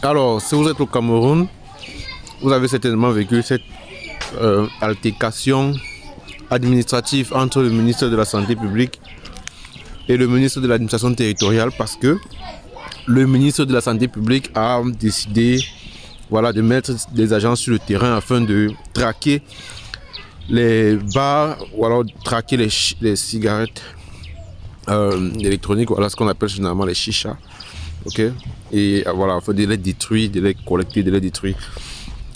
Alors, si vous êtes au Cameroun, vous avez certainement vécu cette altercation administrative entre le ministre de la Santé publique et le ministre de l'administration territoriale, parce que le ministre de la Santé publique a décidé, voilà, de mettre des agents sur le terrain afin de traquer les bars ou alors traquer les cigarettes électroniques, voilà ce qu'on appelle généralement les chichas. Ok, et voilà, il faut de les détruire, de les collecter, de les détruire.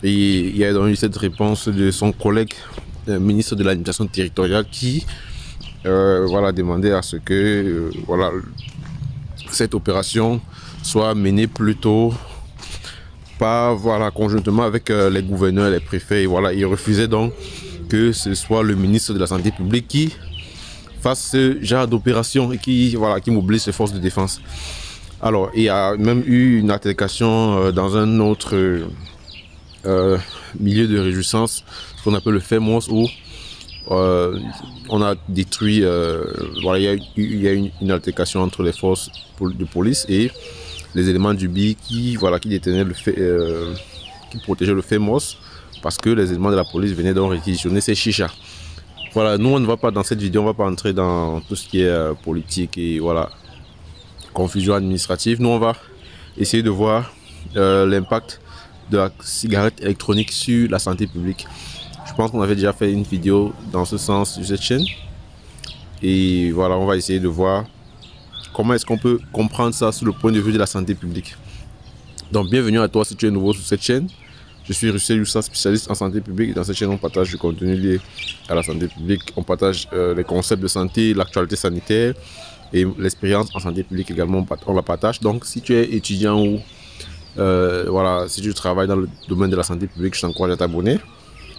Et il y a donc eu cette réponse de son collègue ministre de l'administration territoriale qui voilà, demandait à ce que voilà, cette opération soit menée plutôt par, voilà, conjointement avec les gouverneurs, les préfets. Et voilà, il refusait donc que ce soit le ministre de la Santé publique qui fasse ce genre d'opération et qui, voilà, qui mobilise les forces de défense. Alors, il y a même eu une altercation dans un autre milieu de réjouissance, ce qu'on appelle le FEMOS, où on a détruit, voilà, il y a eu une altercation entre les forces de police et les éléments du BI qui, voilà, qui détenaient qui protégeaient le FEMOS, parce que les éléments de la police venaient donc réquisitionner ces chichas. Voilà, nous on ne va pas dans cette vidéo, on ne va pas entrer dans tout ce qui est politique et voilà, confusion administrative. Nous on va essayer de voir l'impact de la cigarette électronique sur la santé publique. Je pense qu'on avait déjà fait une vidéo dans ce sens sur cette chaîne. Et voilà, on va essayer de voir comment est-ce qu'on peut comprendre ça sous le point de vue de la santé publique. Donc bienvenue à toi si tu es nouveau sur cette chaîne. Je suis Russell Youssa, spécialiste en santé publique. Et dans cette chaîne, on partage du contenu lié à la santé publique. On partage les concepts de santé, l'actualité sanitaire et l'expérience en santé publique également. On la partage. Donc si tu es étudiant ou voilà, si tu travailles dans le domaine de la santé publique, je t'encourage à t'abonner,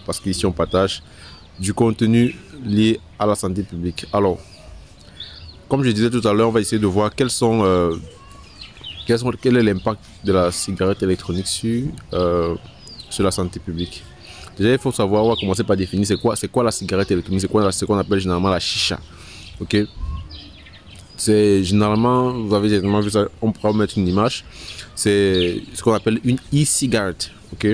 parce qu'ici on partage du contenu lié à la santé publique. Alors, comme je disais tout à l'heure, on va essayer de voir quel est l'impact de la cigarette électronique sur la santé publique. Déjà, il faut savoir, on va commencer par définir c'est quoi la cigarette électronique, c'est quoi ce qu'on appelle généralement la chicha. Ok, c'est généralement, vous avez généralement vu ça, on pourra mettre une image, c'est ce qu'on appelle une e-cigarette. Ok,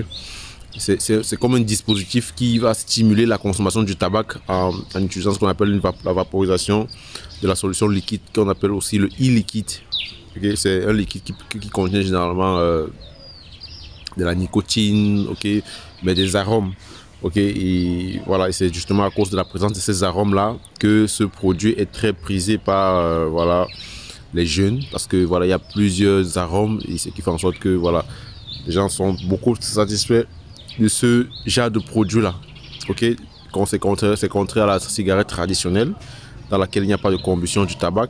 c'est comme un dispositif qui va stimuler la consommation du tabac en utilisant ce qu'on appelle la vaporisation de la solution liquide, qu'on appelle aussi le e-liquide. Okay, c'est un liquide qui contient généralement de la nicotine, ok, mais des arômes. Ok, et voilà, c'est justement à cause de la présence de ces arômes là que ce produit est très prisé par voilà, les jeunes, parce que voilà, il y a plusieurs arômes et ce qui fait en sorte que voilà, les gens sont beaucoup satisfaits de ce genre de produit là. Ok, c'est contraire à la cigarette traditionnelle dans laquelle il n'y a pas de combustion du tabac,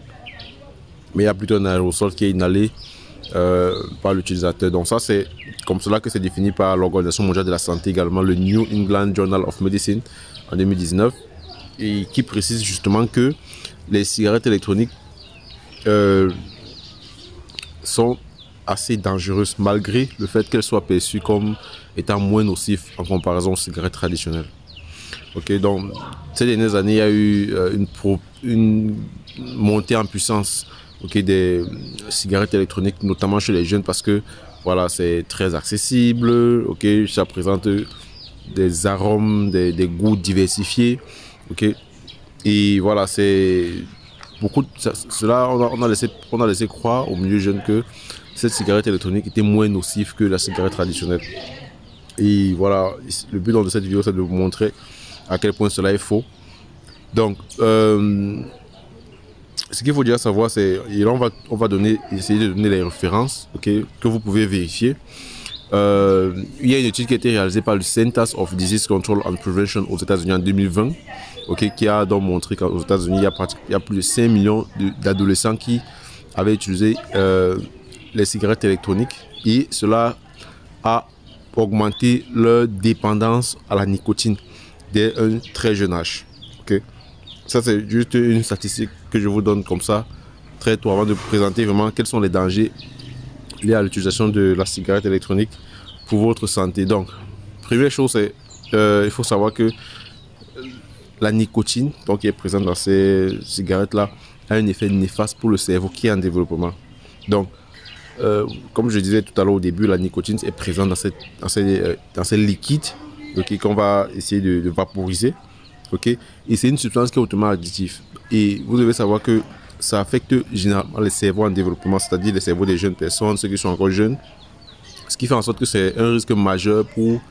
mais il y a plutôt un aérosol qui est inhalé par l'utilisateur. Donc ça, c'est comme cela que c'est défini par l'Organisation mondiale de la santé, également le New England Journal of Medicine en 2019, et qui précise justement que les cigarettes électroniques sont assez dangereuses malgré le fait qu'elles soient perçues comme étant moins nocives en comparaison aux cigarettes traditionnelles. Ok, donc ces dernières années, il y a eu une montée en puissance, ok, des cigarettes électroniques, notamment chez les jeunes, parce que voilà, c'est très accessible, ok, ça présente des arômes, des goûts diversifiés, ok, et voilà, c'est beaucoup cela, on a laissé croire au milieu jeune que cette cigarette électronique était moins nocive que la cigarette traditionnelle. Et voilà, le but de cette vidéo, c'est de vous montrer à quel point cela est faux. Donc ce qu'il faut déjà savoir, c'est, et là on va essayer de donner les références, okay, que vous pouvez vérifier. Il y a une étude qui a été réalisée par le Centers of Disease Control and Prevention aux États-Unis en 2020, okay, qui a donc montré qu'aux États-Unis, il y a plus de 5 millions d'adolescents qui avaient utilisé les cigarettes électroniques, et cela a augmenté leur dépendance à la nicotine dès un très jeune âge. Okay. Ça, c'est juste une statistique que je vous donne comme ça, très tôt, avant de vous présenter vraiment quels sont les dangers liés à l'utilisation de la cigarette électronique pour votre santé. Donc, première chose, c'est il faut savoir que la nicotine, donc, qui est présente dans ces cigarettes-là, a un effet néfaste pour le cerveau qui est en développement. Donc, comme je disais tout à l'heure au début, la nicotine est présente dans ces liquides, okay, qu'on va essayer de vaporiser. Okay, et c'est une substance qui est hautement addictive. Et vous devez savoir que ça affecte généralement les cerveaux en développement, c'est-à-dire les cerveaux des jeunes personnes, ceux qui sont encore jeunes. Ce qui fait en sorte que c'est un risque majeur pour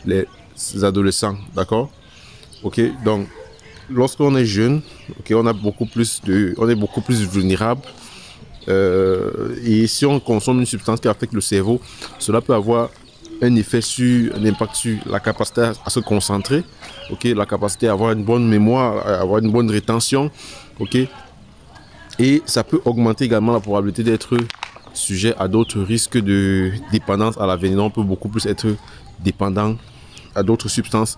les adolescents. D'accord? Ok, donc lorsqu'on est jeune, okay, on est beaucoup plus vulnérable. Et si on consomme une substance qui affecte le cerveau, cela peut avoir un impact sur la capacité à se concentrer, okay, la capacité à avoir une bonne mémoire, à avoir une bonne rétention, okay, et ça peut augmenter également la probabilité d'être sujet à d'autres risques de dépendance à l'avenir. On peut beaucoup plus être dépendant à d'autres substances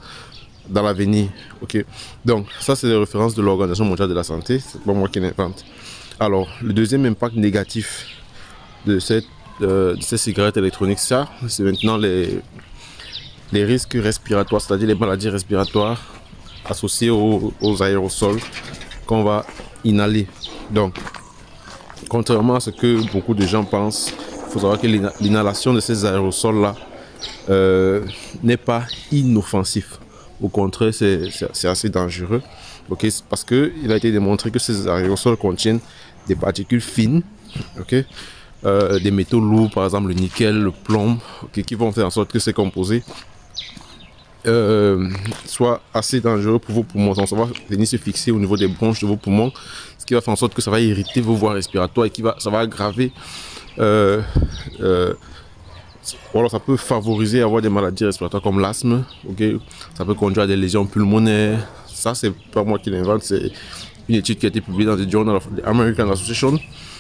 dans l'avenir. Okay. Donc ça, c'est les références de l'Organisation mondiale de la santé, c'est pas moi qui l'invente. Alors le deuxième impact négatif de ces cigarettes électroniques, ça c'est maintenant les risques respiratoires, c'est-à-dire les maladies respiratoires associées aux aérosols qu'on va inhaler. Donc contrairement à ce que beaucoup de gens pensent, il faut savoir que l'inhalation de ces aérosols-là n'est pas inoffensif. Au contraire, c'est assez dangereux. Okay, parce qu'il a été démontré que ces aérosols contiennent des particules fines, okay, des métaux lourds, par exemple le nickel, le plomb, okay, qui vont faire en sorte que ces composés soient assez dangereux pour vos poumons. Donc, ça va venir se fixer au niveau des bronches de vos poumons, ce qui va faire en sorte que ça va irriter vos voies respiratoires et ça va aggraver. Alors ça peut favoriser avoir des maladies respiratoires comme l'asthme, okay? Ça peut conduire à des lésions pulmonaires. Ça, c'est pas moi qui l'invente, c'est une étude qui a été publiée dans le Journal of the American Association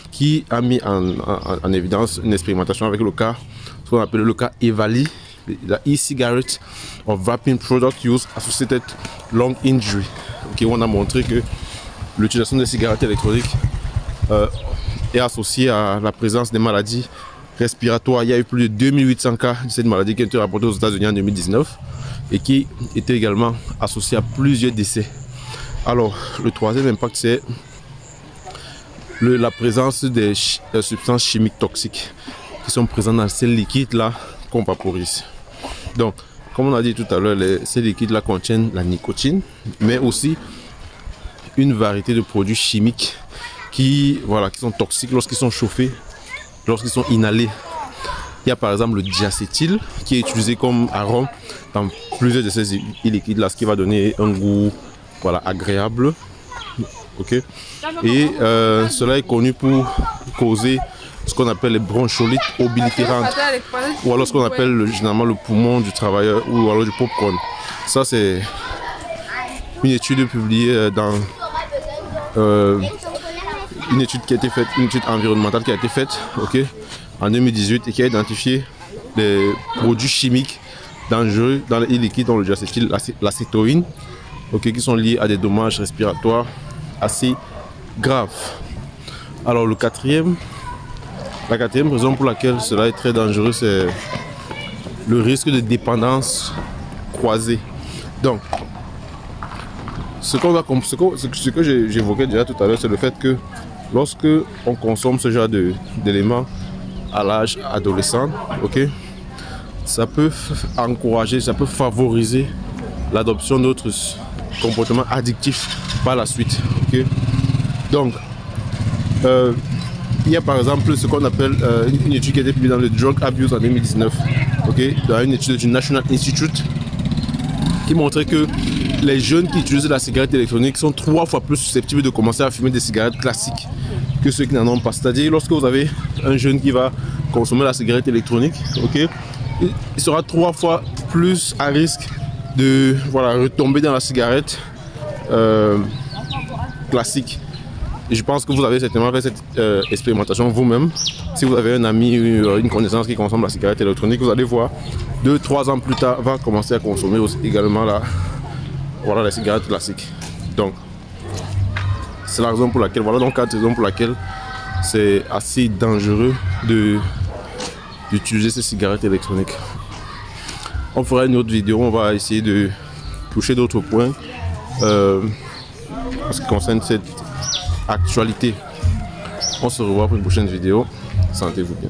qui a mis en évidence une expérimentation avec le cas, ce qu'on appelle le cas EVALI, la e-cigarette of vaping product use associated lung injury, okay? On a montré que l'utilisation des cigarettes électroniques est associée à la présence des maladies respiratoires. Il y a eu plus de 2800 cas de cette maladie qui ont été rapportés aux États-Unis en 2019 et qui était également associé à plusieurs décès. Alors, le troisième impact, c'est la présence des substances chimiques toxiques qui sont présentes dans ces liquides-là qu'on vaporise. Donc, comme on a dit tout à l'heure, ces liquides-là contiennent la nicotine, mais aussi une variété de produits chimiques qui sont toxiques lorsqu'ils sont chauffés, lorsqu'ils sont inhalés. Il y a par exemple le diacétyl qui est utilisé comme arôme dans plusieurs de ces liquides-là, ce qui va donner un goût agréable. Okay. Et cela est connu pour causer ce qu'on appelle les broncholites oblitérantes, ou alors ce qu'on appelle généralement le poumon du travailleur, ou alors du popcorn. Ça, c'est une étude publiée dans une étude qui a été faite, une étude environnementale qui a été faite, okay, en 2018 et qui a identifié des produits chimiques dangereux dans les liquides, dont le diacétyl, l'acétoïne, okay, qui sont liés à des dommages respiratoires assez graves. Alors la quatrième raison pour laquelle cela est très dangereux, c'est le risque de dépendance croisée. Donc, ce que j'évoquais déjà tout à l'heure, c'est le fait que lorsque on consomme ce genre d'éléments à l'âge adolescent, okay, ça peut encourager, ça peut favoriser l'adoption d'autres comportements addictifs par la suite. Okay. Donc, il y a par exemple ce qu'on appelle une étude qui a été publiée dans le Drug Abuse en 2019, okay, dans une étude du National Institute qui montrait que les jeunes qui utilisent la cigarette électronique sont 3 fois plus susceptibles de commencer à fumer des cigarettes classiques que ceux qui n'en ont pas. C'est-à-dire, lorsque vous avez un jeune qui va consommer la cigarette électronique, okay, il sera 3 fois plus à risque de retomber dans la cigarette classique. Et je pense que vous avez certainement fait cette expérimentation vous-même. Si vous avez un ami ou une connaissance qui consomme la cigarette électronique, vous allez voir, 2-3 ans plus tard, va commencer à consommer également la cigarette classique. Donc, c'est la raison pour laquelle, donc 4 raisons pour laquelle c'est assez dangereux d'utiliser ces cigarettes électroniques. On fera une autre vidéo, on va essayer de toucher d'autres points en ce qui concerne cette actualité. On se revoit pour une prochaine vidéo. Sentez-vous bien.